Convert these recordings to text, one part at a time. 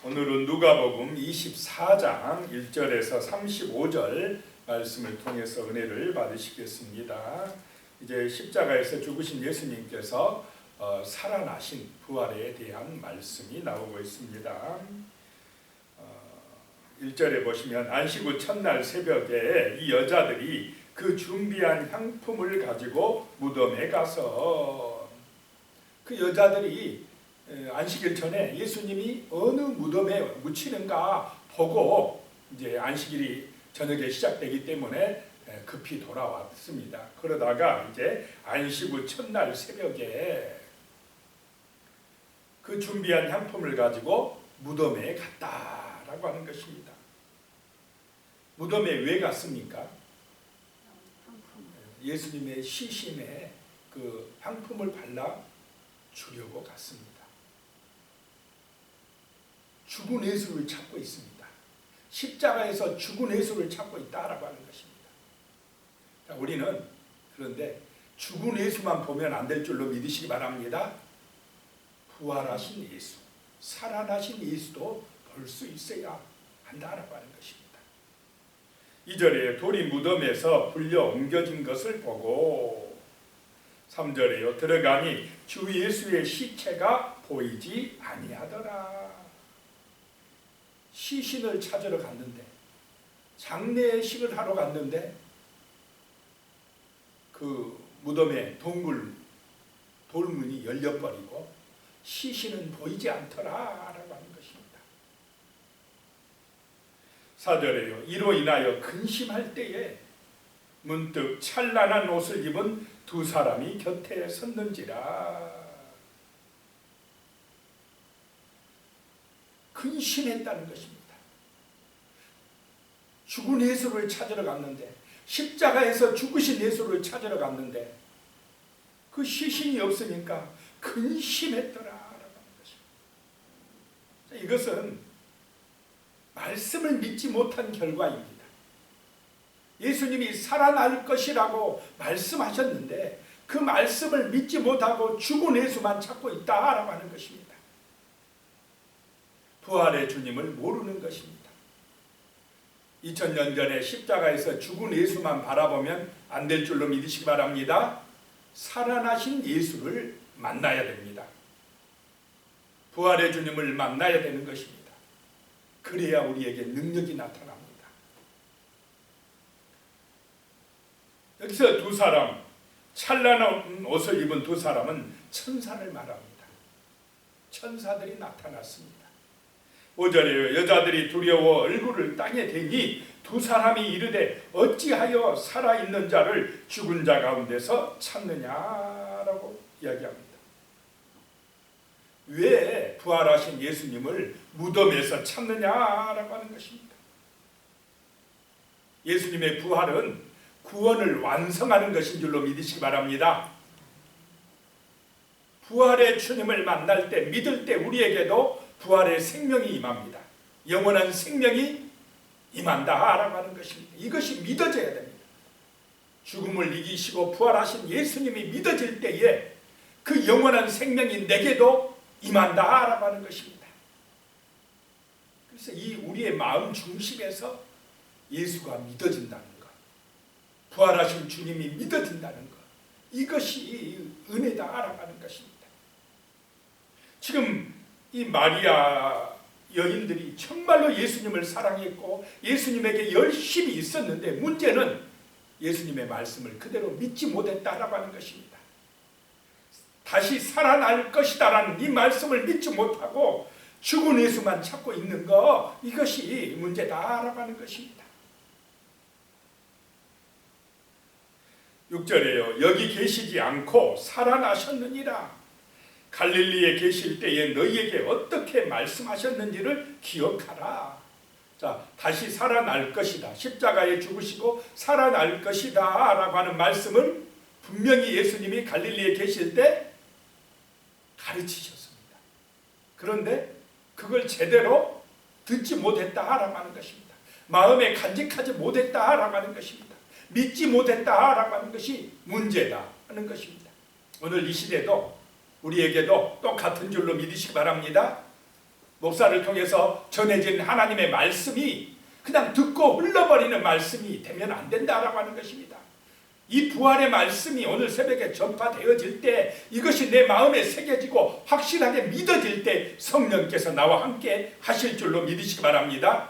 오늘은 누가복음 24장 1절에서 35절 말씀을 통해서 은혜를 받으시겠습니다. 이제 십자가에서 죽으신 예수님께서 살아나신 부활에 대한 말씀이 나오고 있습니다. 1절에 보시면 안식 후 첫날 새벽에 이 여자들이 그 준비한 향품을 가지고 무덤에 가서, 그 여자들이 안식일 전에 예수님이 어느 무덤에 묻히는가 보고 이제 안식일이 저녁에 시작되기 때문에 급히 돌아왔습니다. 그러다가 이제 안식 후 첫날 새벽에 그 준비한 향품을 가지고 무덤에 갔다라고 하는 것입니다. 무덤에 왜 갔습니까? 예수님의 시신에 그 향품을 발라 주려고 갔습니다. 죽은 예수를 찾고 있습니다. 십자가에서 죽은 예수를 찾고 있다라고 하는 것입니다. 자, 우리는 그런데 죽은 예수만 보면 안 될 줄로 믿으시기 바랍니다. 부활하신 예수, 살아나신 예수도 볼 수 있어야 한다라고 하는 것입니다. 2절에 돌이 무덤에서 불려 옮겨진 것을 보고, 3절에요 들어가니 주 예수의 시체가 보이지 아니하더라. 시신을 찾으러 갔는데, 장례식을 하러 갔는데 그 무덤의 돌문이 열려버리고 시신은 보이지 않더라라고 하는 것입니다. 4절에요 이로 인하여 근심할 때에 문득 찬란한 옷을 입은 두 사람이 곁에 섰는지라. 근심했다는 것입니다. 죽은 예수를 찾으러 갔는데, 십자가에서 죽으신 예수를 찾으러 갔는데 그 시신이 없으니까 근심했더라라고 하는 것입니다. 이것은 말씀을 믿지 못한 결과입니다. 예수님이 살아날 것이라고 말씀하셨는데 그 말씀을 믿지 못하고 죽은 예수만 찾고 있다라고 하는 것입니다. 부활의 주님을 모르는 것입니다. 2000년 전에 십자가에서 죽은 예수만 바라보면 안 될 줄로 믿으시기 바랍니다. 살아나신 예수를 만나야 됩니다. 부활의 주님을 만나야 되는 것입니다. 그래야 우리에게 능력이 나타납니다. 여기서 두 사람, 찬란한 옷을 입은 두 사람은 천사를 말합니다. 천사들이 나타났습니다. 5절에 여자들이 두려워 얼굴을 땅에 대니 두 사람이 이르되 어찌하여 살아있는 자를 죽은 자 가운데서 찾느냐라고 이야기합니다. 왜 부활하신 예수님을 무덤에서 찾느냐라고 하는 것입니다. 예수님의 부활은 구원을 완성하는 것인 줄로 믿으시기 바랍니다. 부활의 주님을 만날 때, 믿을 때 우리에게도 부활의 생명이 임합니다. 영원한 생명이 임한다라고 하는 것입니다. 이것이 믿어져야 됩니다. 죽음을 이기시고 부활하신 예수님이 믿어질 때에 그 영원한 생명이 내게도 임한다라고 하는 것입니다. 그래서 이 우리의 마음 중심에서 예수가 믿어진다는 것, 부활하신 주님이 믿어진다는 것, 이것이 은혜다라고 하는 것입니다. 지금 이 마리아 여인들이 정말로 예수님을 사랑했고 예수님에게 열심히 있었는데 문제는 예수님의 말씀을 그대로 믿지 못했다라고 하는 것입니다. 다시 살아날 것이다라는 이 말씀을 믿지 못하고 죽은 예수만 찾고 있는 거, 이것이 문제다라고 하는 것입니다. 6절에요 여기 계시지 않고 살아나셨느니라. 갈릴리에 계실 때에 너희에게 어떻게 말씀하셨는지를 기억하라. 자, 다시 살아날 것이다, 십자가에 죽으시고 살아날 것이다 라고 하는 말씀을 분명히 예수님이 갈릴리에 계실 때 가르치셨습니다. 그런데 그걸 제대로 듣지 못했다라고 하는 것입니다. 마음에 간직하지 못했다라고 하는 것입니다. 믿지 못했다라고 하는 것이 문제다 하는 것입니다. 오늘 이 시대도 우리에게도 똑같은 줄로 믿으시기 바랍니다. 목사를 통해서 전해진 하나님의 말씀이 그냥 듣고 흘러버리는 말씀이 되면 안 된다라고 하는 것입니다. 이 부활의 말씀이 오늘 새벽에 전파되어질 때 이것이 내 마음에 새겨지고 확실하게 믿어질 때 성령께서 나와 함께 하실 줄로 믿으시기 바랍니다.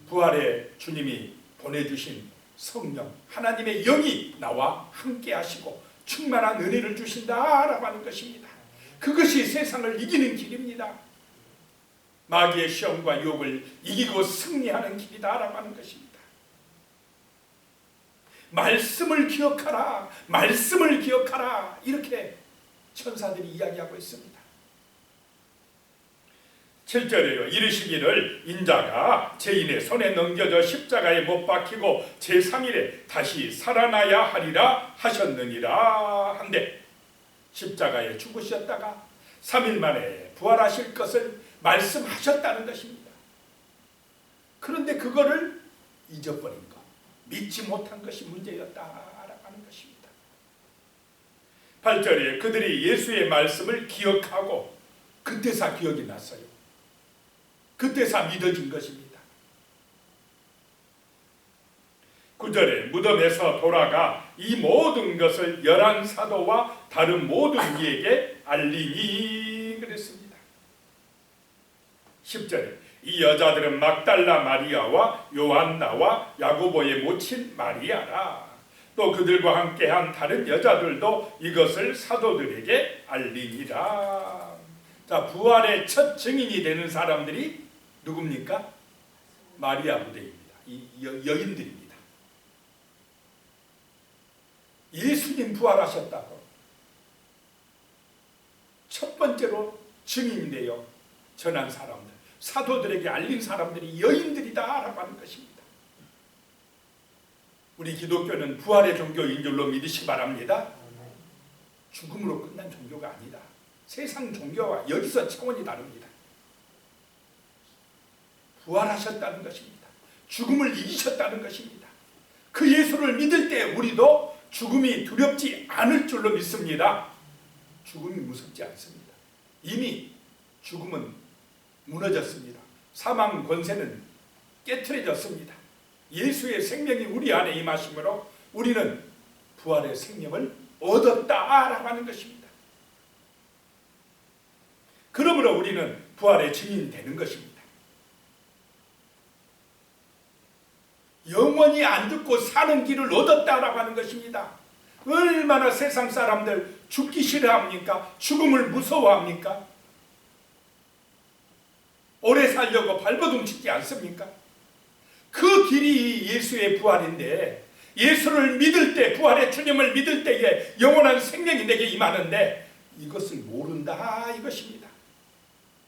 부활의 주님이 보내주신 성령 하나님의 영이 나와 함께 하시고 충만한 은혜를 주신다라고 하는 것입니다. 그것이 세상을 이기는 길입니다. 마귀의 시험과 유혹을 이기고 승리하는 길이다라고 하는 것입니다. 말씀을 기억하라, 말씀을 기억하라, 이렇게 천사들이 이야기하고 있습니다. 7절에요. 이르시기를 인자가 죄인의 손에 넘겨져 십자가에 못 박히고 제3일에 다시 살아나야 하리라 하셨느니라 한데, 십자가에 죽으셨다가 3일 만에 부활하실 것을 말씀하셨다는 것입니다. 그런데 그거를 잊어버린 것, 믿지 못한 것이 문제였다라고 하는 것입니다. 8절에 그들이 예수의 말씀을 기억하고 그때서 기억이 났어요. 그때서 믿어진 것입니다. 9절에 무덤에서 돌아가 이 모든 것을 11 사도와 다른 모든 이에게 알리니 그랬습니다. 10절에 이 여자들은 막달라 마리아와 요한나와 야고보의 모친 마리아라. 또 그들과 함께한 다른 여자들도 이것을 사도들에게 알리니라. 자, 부활의 첫 증인이 되는 사람들이 누굽니까? 마리아 부대입니다. 이 여인들입니다. 예수님 부활하셨다고 첫 번째로 증인이 되어 전한 사람들, 사도들에게 알린 사람들이 여인들이다라고 하는 것입니다. 우리 기독교는 부활의 종교인 줄로 믿으시기 바랍니다. 죽음으로 끝난 종교가 아니다. 세상 종교와 여기서 차원이 다릅니다. 부활하셨다는 것입니다. 죽음을 이기셨다는 것입니다. 그 예수를 믿을 때 우리도 죽음이 두렵지 않을 줄로 믿습니다. 죽음이 무섭지 않습니다. 이미 죽음은 무너졌습니다. 사망 권세는 깨트려졌습니다. 예수의 생명이 우리 안에 임하심으로 우리는 부활의 생명을 얻었다라고 하는 것입니다. 그러므로 우리는 부활의 증인이 되는 것입니다. 영원히 안 죽고 사는 길을 얻었다라고 하는 것입니다. 얼마나 세상 사람들 죽기 싫어합니까? 죽음을 무서워합니까? 오래 살려고 발버둥 치지 않습니까? 그 길이 예수의 부활인데, 예수를 믿을 때, 부활의 주님을 믿을 때에 영원한 생명이 내게 임하는데 이것을 모른다 이것입니다.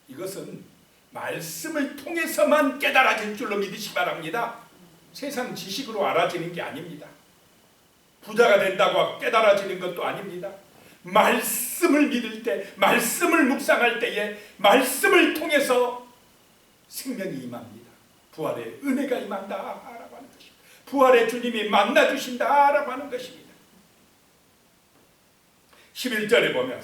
이것은 말씀을 통해서만 깨달아질 줄로 믿으시기 바랍니다. 세상 지식으로 알아지는 게 아닙니다. 부자가 된다고 깨달아지는 것도 아닙니다. 말씀을 믿을 때, 말씀을 묵상할 때에 말씀을 통해서 생명이 임합니다. 부활의 은혜가 임한다라고 하는 것입니다. 부활의 주님이 만나주신다라고 하는 것입니다. 11절에 보면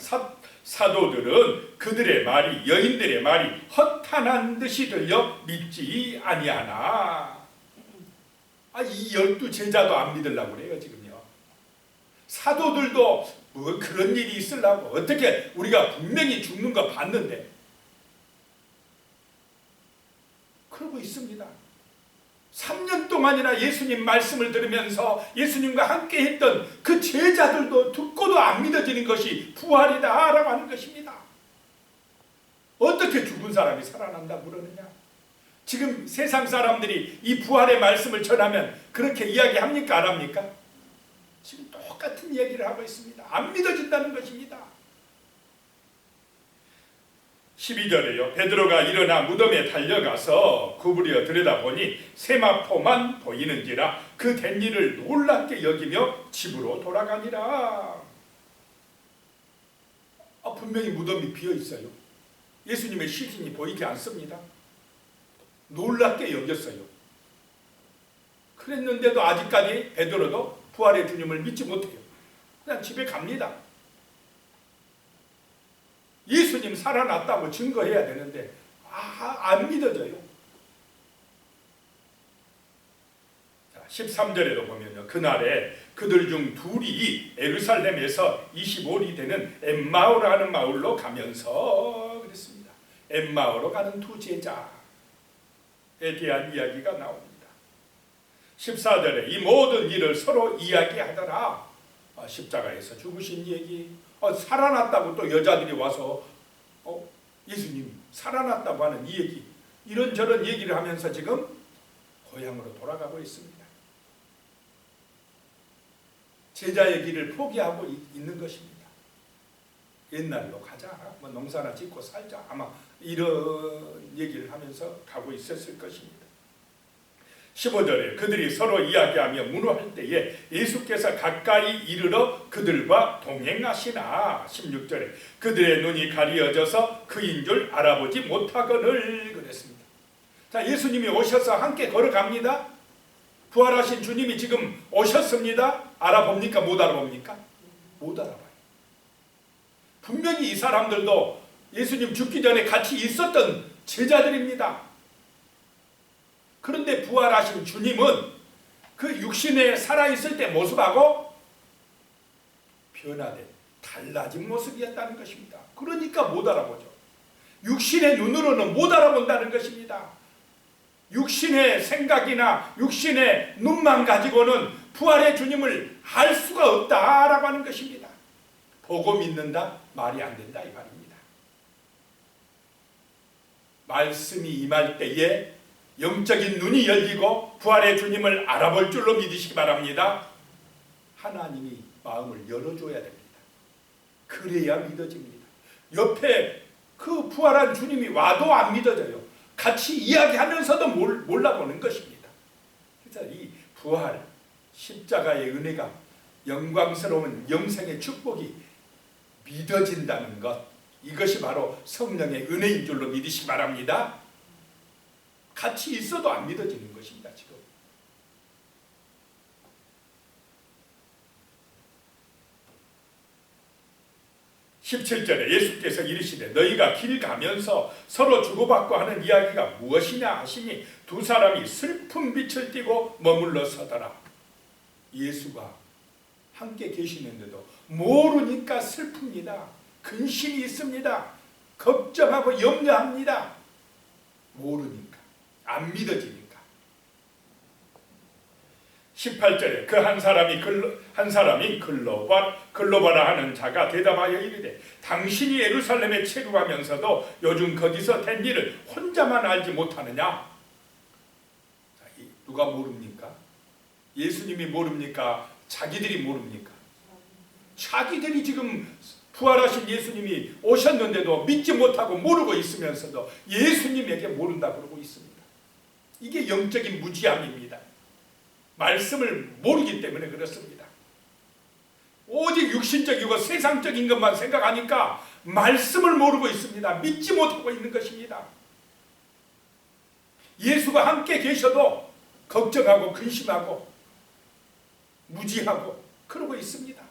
사도들은 그들의 말이, 여인들의 말이 허탄한 듯이 들려 믿지 아니하나. 이 12 제자도 안 믿으려고 그래요 지금요. 사도들도 뭐 그런 일이 있으려고, 어떻게 우리가 분명히 죽는 거 봤는데, 그러고 있습니다. 3년 동안이나 예수님 말씀을 들으면서 예수님과 함께 했던 그 제자들도 듣고도 안 믿어지는 것이 부활이다라고 하는 것입니다. 어떻게 죽은 사람이 살아난다고 그러느냐? 지금 세상 사람들이 이 부활의 말씀을 전하면 그렇게 이야기합니까? 안 합니까? 지금 똑같은 얘기를 하고 있습니다. 안 믿어진다는 것입니다. 12절에요. 베드로가 일어나 무덤에 달려가서 구부려 들여다보니 세마포만 보이는지라 그 된 일을 놀랍게 여기며 집으로 돌아가니라. 분명히 무덤이 비어있어요. 예수님의 시신이 보이지 않습니다. 놀랍게 여겼어요. 그랬는데도 아직까지 베드로도 부활의 주님을 믿지 못해요. 그냥 집에 갑니다. 예수님 살아났다고 증거해야 되는데 안 믿어져요. 자, 13절에도 보면요. 그날에 그들 중 둘이 예루살렘에서 25리 되는 엠마오라는 마을로 가면서 그랬습니다. 엠마오로 가는 두 제자에 대한 이야기가 나옵니다. 14절에 이 모든 일을 서로 이야기하더라. 십자가에서 죽으신 얘기, 살아났다고 또 여자들이 와서 예수님 살아났다고 하는 이 얘기, 이런저런 얘기를 하면서 지금 고향으로 돌아가고 있습니다. 제자의 길을 포기하고 있는 것입니다. 옛날로 가자, 뭐 농사나 짓고 살자, 아마 이런 얘기를 하면서 가고 있었을 것입니다. 15절에 그들이 서로 이야기하며 문호할 때에 예수께서 가까이 이르러 그들과 동행하시나. 16절에 그들의 눈이 가리어져서 그인 줄 알아보지 못하거늘 그랬습니다. 자, 예수님이 오셔서 함께 걸어갑니다. 부활하신 주님이 지금 오셨습니다. 알아봅니까? 못 알아봅니까? 못 알아봐요. 분명히 이 사람들도 예수님 죽기 전에 같이 있었던 제자들입니다. 그런데 부활하신 주님은 그 육신에 살아있을 때 모습하고 변화된 달라진 모습이었다는 것입니다. 그러니까 못 알아보죠. 육신의 눈으로는 못 알아본다는 것입니다. 육신의 생각이나 육신의 눈만 가지고는 부활의 주님을 알 수가 없다라고 하는 것입니다. 보고 믿는다? 말이 안 된다 이 말입니다. 말씀이 임할 때에 영적인 눈이 열리고 부활의 주님을 알아볼 줄로 믿으시기 바랍니다. 하나님이 마음을 열어줘야 됩니다. 그래야 믿어집니다. 옆에 그 부활한 주님이 와도 안 믿어져요. 같이 이야기하면서도 몰라보는 것입니다. 그래서 이 부활, 십자가의 은혜가, 영광스러운 영생의 축복이 믿어진다는 것, 이것이 바로 성령의 은혜인 줄로 믿으시기 바랍니다. 같이 있어도 안 믿어지는 것입니다. 지금 17절에 예수께서 이르시되 너희가 길 가면서 서로 주고받고 하는 이야기가 무엇이냐 하시니 두 사람이 슬픈 빛을 띠고 머물러 서더라. 예수가 함께 계시는데도 모르니까 슬픕니다. 근심이 있습니다. 걱정하고 염려합니다. 모르니까, 안 믿어지니까. 18절에 그 한 사람이 글로바라 하는 자가 대답하여 이르되 당신이 예루살렘에 체류하면서도 요즘 거기서 된 일을 혼자만 알지 못하느냐? 자, 누가 모릅니까? 예수님이 모릅니까? 자기들이 모릅니까? 자기들이 지금 부활하신 예수님이 오셨는데도 믿지 못하고 모르고 있으면서도 예수님에게 모른다 그러고 있습니다. 이게 영적인 무지함입니다. 말씀을 모르기 때문에 그렇습니다. 오직 육신적이고 세상적인 것만 생각하니까 말씀을 모르고 있습니다. 믿지 못하고 있는 것입니다. 예수가 함께 계셔도 걱정하고 근심하고 무지하고 그러고 있습니다.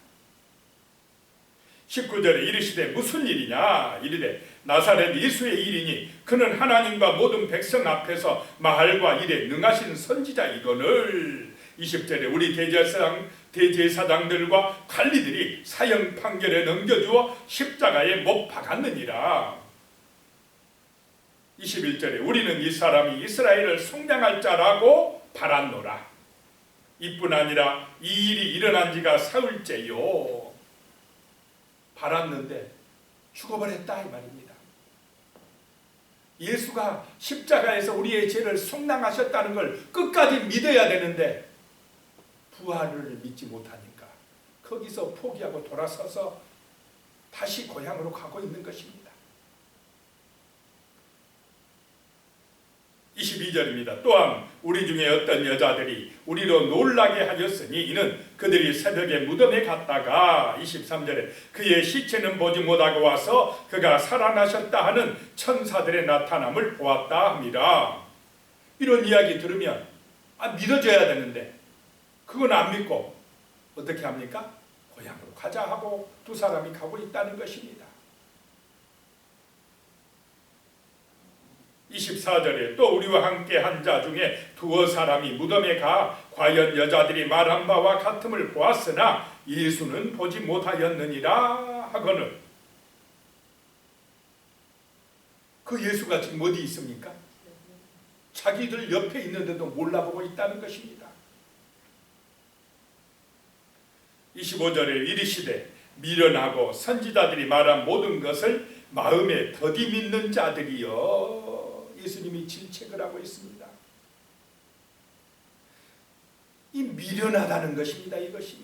19절에 이르시되 무슨 일이냐? 이르되 나사렛 예수의 일이니 그는 하나님과 모든 백성 앞에서 마할과 일에 능하신 선지자이거늘. 20절에 우리 대제사장들과 관리들이 사형 판결에 넘겨주어 십자가에 못 박았느니라. 21절에 우리는 이 사람이 이스라엘을 속량할 자라고 바랐노라. 이뿐 아니라 이 일이 일어난 지가 사흘째요. 바랐는데 죽어버렸다 이 말입니다. 예수가 십자가에서 우리의 죄를 속량하셨다는 걸 끝까지 믿어야 되는데 부활을 믿지 못하니까 거기서 포기하고 돌아서서 다시 고향으로 가고 있는 것입니다. 22절입니다. 또한 우리 중에 어떤 여자들이 우리로 놀라게 하였으니 이는 그들이 새벽에 무덤에 갔다가 23절에 그의 시체는 보지 못하고 와서 그가 살아나셨다 하는 천사들의 나타남을 보았다 합니다. 이런 이야기 들으면 믿어져야 되는데 그건 안 믿고 어떻게 합니까? 고향으로 가자 하고 두 사람이 가고 있다는 것입니다. 24절에 또 우리와 함께 한 자 중에 두어 사람이 무덤에 가 과연 여자들이 말한 바와 같음을 보았으나 예수는 보지 못하였느니라 하거늘. 그 예수가 지금 어디 있습니까? 자기들 옆에 있는데도 몰라보고 있다는 것입니다. 25절에 이르시되 미련하고 선지자들이 말한 모든 것을 마음에 더디 믿는 자들이여. 예수님이 질책을 하고 있습니다. 이 미련하다는 것입니다. 이것이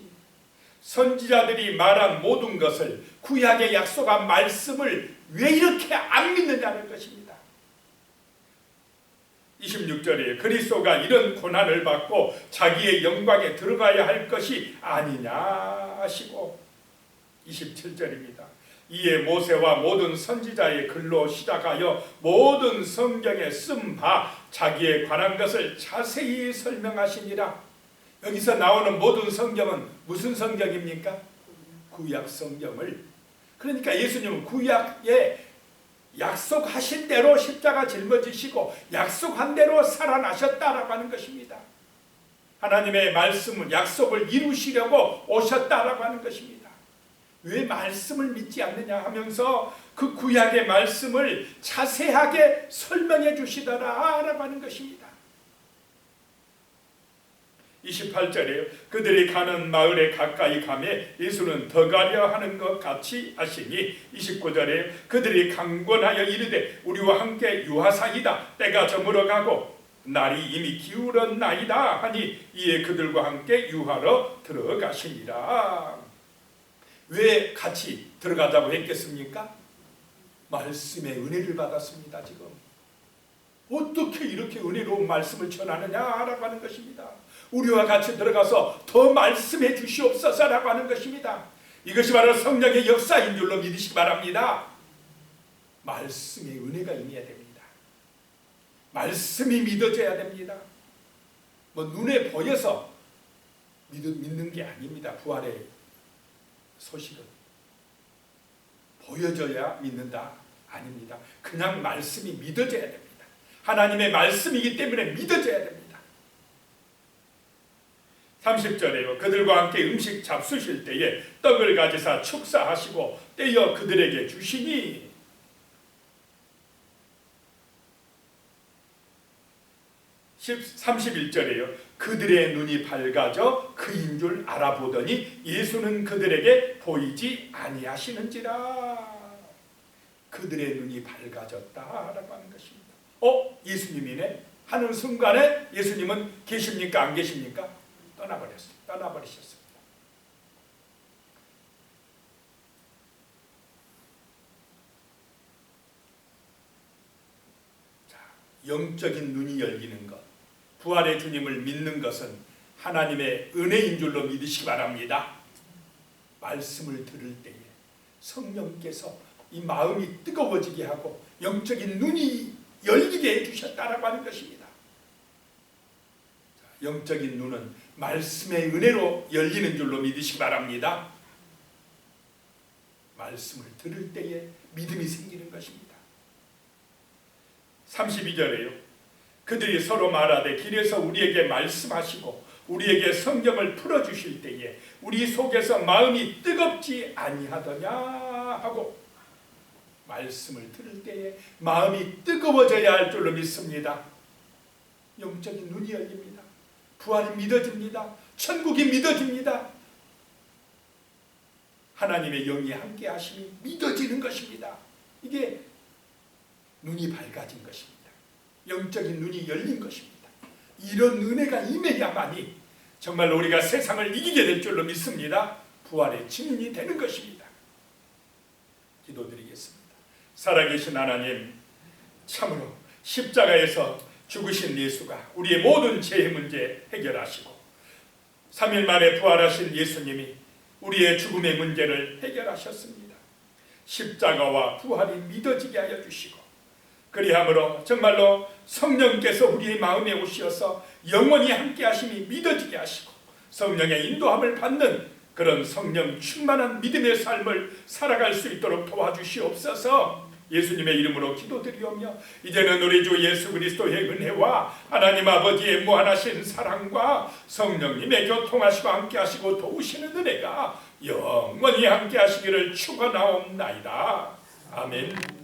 선지자들이 말한 모든 것을, 구약의 약속한 말씀을 왜 이렇게 안 믿느냐는 것입니다. 26절에 그리스도가 이런 고난을 받고 자기의 영광에 들어가야 할 것이 아니냐 하시고, 27절입니다. 이에 모세와 모든 선지자의 글로 시작하여 모든 성경에 쓴 바 자기에 관한 것을 자세히 설명하시니라. 여기서 나오는 모든 성경은 무슨 성경입니까? 구약 성경을. 그러니까 예수님은 구약에 약속하신 대로 십자가 짊어지시고 약속한 대로 살아나셨다라고 하는 것입니다. 하나님의 말씀은 약속을 이루시려고 오셨다라고 하는 것입니다. 왜 말씀을 믿지 않느냐 하면서 그 구약의 말씀을 자세하게 설명해 주시더라라고 하는 것입니다. 28절에요. 그들이 가는 마을에 가까이 가매 예수는 더 가려 하는 것 같이 하시니, 29절에 그들이 강권하여 이르되 우리와 함께 유하사이다. 때가 저물어 가고 날이 이미 기울었나이다 하니 이에 그들과 함께 유하러 들어가시니라. 왜 같이 들어가자고 했겠습니까? 말씀의 은혜를 받았습니다. 지금 어떻게 이렇게 은혜로운 말씀을 전하느냐라고 하는 것입니다. 우리와 같이 들어가서 더 말씀해 주시옵소서라고 하는 것입니다. 이것이 바로 성령의 역사인 줄로 믿으시기 바랍니다. 말씀의 은혜가 임해야 됩니다. 말씀이 믿어져야 됩니다. 뭐 눈에 보여서 믿는 게 아닙니다. 부활의 소식은 보여져야 믿는다 아닙니다. 그냥 말씀이 믿어져야 됩니다. 하나님의 말씀이기 때문에 믿어져야 됩니다. 30절에요. 그들과 함께 음식 잡수실 때에 떡을 가지사 축사하시고 떼어 그들에게 주시니, 31절에요. 그들의 눈이 밝아져 그인 줄 알아보더니 예수는 그들에게 보이지 아니하시는지라. 그들의 눈이 밝아졌다라고 하는 것입니다. 예수님이네 하는 순간에 예수님은 계십니까? 안 계십니까? 떠나버리셨습니다. 자, 영적인 눈이 열리는 것, 부활의 주님을 믿는 것은 하나님의 은혜인 줄로 믿으시기 바랍니다. 말씀을 들을 때에 성령께서 이 마음이 뜨거워지게 하고 영적인 눈이 열리게 해주셨다라고 하는 것입니다. 자, 영적인 눈은 말씀의 은혜로 열리는 줄로 믿으시기 바랍니다. 말씀을 들을 때에 믿음이 생기는 것입니다. 32절에요. 그들이 서로 말하되 길에서 우리에게 말씀하시고 우리에게 성경을 풀어주실 때에 우리 속에서 마음이 뜨겁지 아니하더냐 하고, 말씀을 들을 때에 마음이 뜨거워져야 할 줄로 믿습니다. 영적인 눈이 열립니다. 부활이 믿어집니다. 천국이 믿어집니다. 하나님의 영이 함께 하심이 믿어지는 것입니다. 이게 눈이 밝아진 것입니다. 영적인 눈이 열린 것입니다. 이런 은혜가 임해야만이 정말로 우리가 세상을 이기게 될 줄로 믿습니다. 부활의 증인이 되는 것입니다. 기도드리겠습니다. 살아계신 하나님, 참으로 십자가에서 죽으신 예수가 우리의 모든 죄의 문제 해결하시고 3일 만에 부활하신 예수님이 우리의 죽음의 문제를 해결하셨습니다. 십자가와 부활이 믿어지게 하여 주시고, 그리함으로 정말로 성령께서 우리의 마음에 오셔서 영원히 함께 하심이 믿어지게 하시고 성령의 인도함을 받는 그런 성령 충만한 믿음의 삶을 살아갈 수 있도록 도와주시옵소서. 예수님의 이름으로 기도드리오며 이제는 우리 주 예수 그리스도의 은혜와 하나님 아버지의 무한하신 사랑과 성령님의 교통하시고 함께하시고 도우시는 은혜가 영원히 함께하시기를 축원하옵나이다. 아멘.